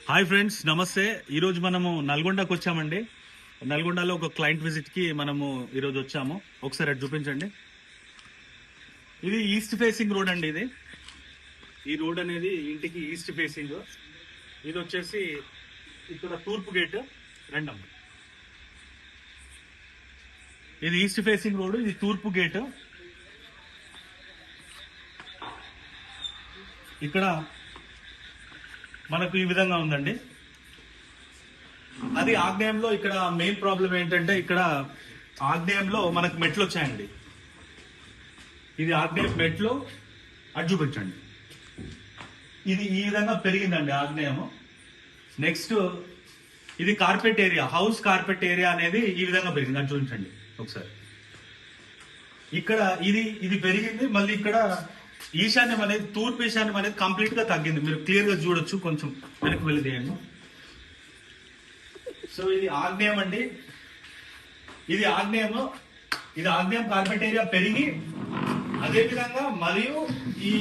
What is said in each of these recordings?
Hi friends, నమస్తే. ఈరోజు మనము నల్గొండకు వచ్చామండి. నల్గొండలో ఒక క్లయింట్ విజిట్కి మనము ఈరోజు వచ్చాము. ఒకసారి అటు చూపించండి. ఇది ఈస్ట్ ఫేసింగ్ రోడ్ అండి. ఈ రోడ్ అనేది ఇంటికి ఈస్ట్ ఫేసింగ్. ఇది వచ్చేసి ఇక్కడ తూర్పు గేట్ రెండమ్మ. ఇది ఈస్ట్ ఫేసింగ్ రోడ్, ఇది తూర్పు గేట్. ఇక్కడ మనకు ఈ విధంగా ఉందండి. అది ఆగ్నేయంలో ఇక్కడ మెయిన్ ప్రాబ్లం ఏంటంటే ఇక్కడ ఆగ్నేయంలో మనకు మెట్లు వచ్చాయండి. ఇది ఆగ్నేయం మెట్లు. అటు చూపించండి. ఇది ఈ విధంగా పెరిగిందండి ఆగ్నేయము. నెక్స్ట్ ఇది carpet area, house carpet area అనేది ఈ విధంగా పెరిగింది. అటు చూపించండి ఒకసారి. ఇక్కడ ఇది పెరిగింది. మళ్ళీ ఇక్కడ ఈశాన్యం అనేది, తూర్పు ఈశాన్యం అనేది కంప్లీట్ గా తగ్గింది. మీరు క్లియర్ గా చూడొచ్చు. కొంచెం వెనక్కి వెళ్ళి తీయండి. సో ఇది ఆగ్నేయం అండి. ఇది ఆగ్నేయం కార్పెట్ ఏరియా పెరిగి, అదే విధంగా మరియు ఈ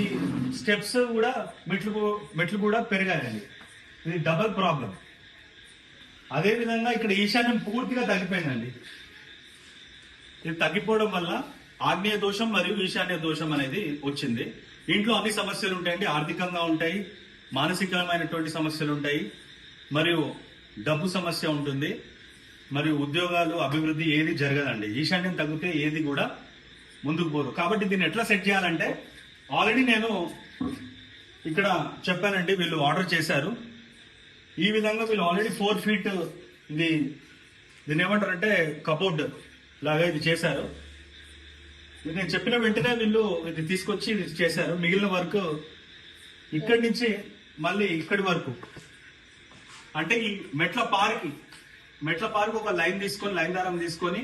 స్టెప్స్ కూడా మెట్లు కూడా పెరిగాయండి. ఇది డబల్ ప్రాబ్లం. అదే విధంగా ఇక్కడ ఈశాన్యం పూర్తిగా తగ్గిపోయిందండి. ఇది తగ్గిపోవడం వల్ల ఆగ్నేయ దోషం మరియు ఈశాన్య దోషం అనేది వచ్చింది. ఇంట్లో అన్ని సమస్యలు ఉంటాయండి. ఆర్థికంగా ఉంటాయి, మానసికమైనటువంటి సమస్యలు ఉంటాయి, మరియు డబ్బు సమస్య ఉంటుంది, మరియు ఉద్యోగాలు అభివృద్ధి ఏది జరగదండి. ఈశాన్యం తగ్గితే ఏది కూడా ముందుకు పోదు. కాబట్టి దీన్ని ఎట్లా సెట్ చేయాలంటే, ఆల్రెడీ నేను ఇక్కడ చెప్పానండి. వీళ్ళు ఆర్డర్ చేశారు. ఈ విధంగా వీళ్ళు ఆల్రెడీ 4 feet దీన్ని ఏమంటారంటే కబోర్డ్ లాగా ఇది చేశారు. నేను చెప్పిన వెంటనే వీళ్ళు ఇది తీసుకొచ్చి ఇది చేశారు. మిగిలిన వర్క్ ఇక్కడి నుంచి మళ్ళీ ఇక్కడి వరకు, అంటే ఈ మెట్ల పార్క్ ఒక లైన్ దారం తీసుకొని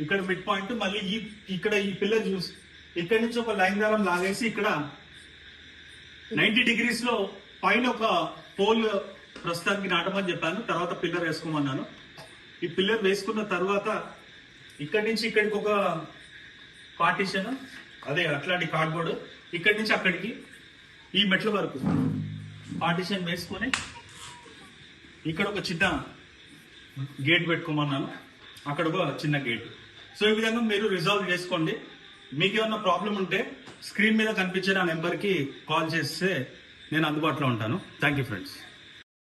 ఇక్కడ మిడ్ పాయింట్, మళ్ళీ ఇక్కడ ఈ పిల్లర్ చూసి ఇక్కడి నుంచి ఒక లైన్ దారం లాగేసి ఇక్కడ 90 degrees లో పైన ఒక పోల్ ప్రస్తుతానికి నాటమని చెప్పాను. తర్వాత పిల్లర్ వేసుకోమన్నాను. ఈ పిల్లర్ వేసుకున్న తర్వాత ఇక్కడి నుంచి ఇక్కడికి ఒక పార్టీషన్, అదే అట్లాంటి కార్డ్బోర్డ్, ఇక్కడి నుంచి అక్కడికి ఈ మెట్ల వరకు పార్టీషన్ వేసుకొని ఇక్కడ ఒక చిన్న గేట్ పెట్టుకోమన్నాను. అక్కడ ఒక చిన్న గేట్. సో ఈ విధంగా మీరు రిజాల్వ్ చేసుకోండి. మీకు ఏమన్నా ప్రాబ్లం ఉంటే స్క్రీన్ మీద కనిపించే నా నెంబర్కి కాల్ చేస్తే నేను అందుబాటులో ఉంటాను. Thank you friends.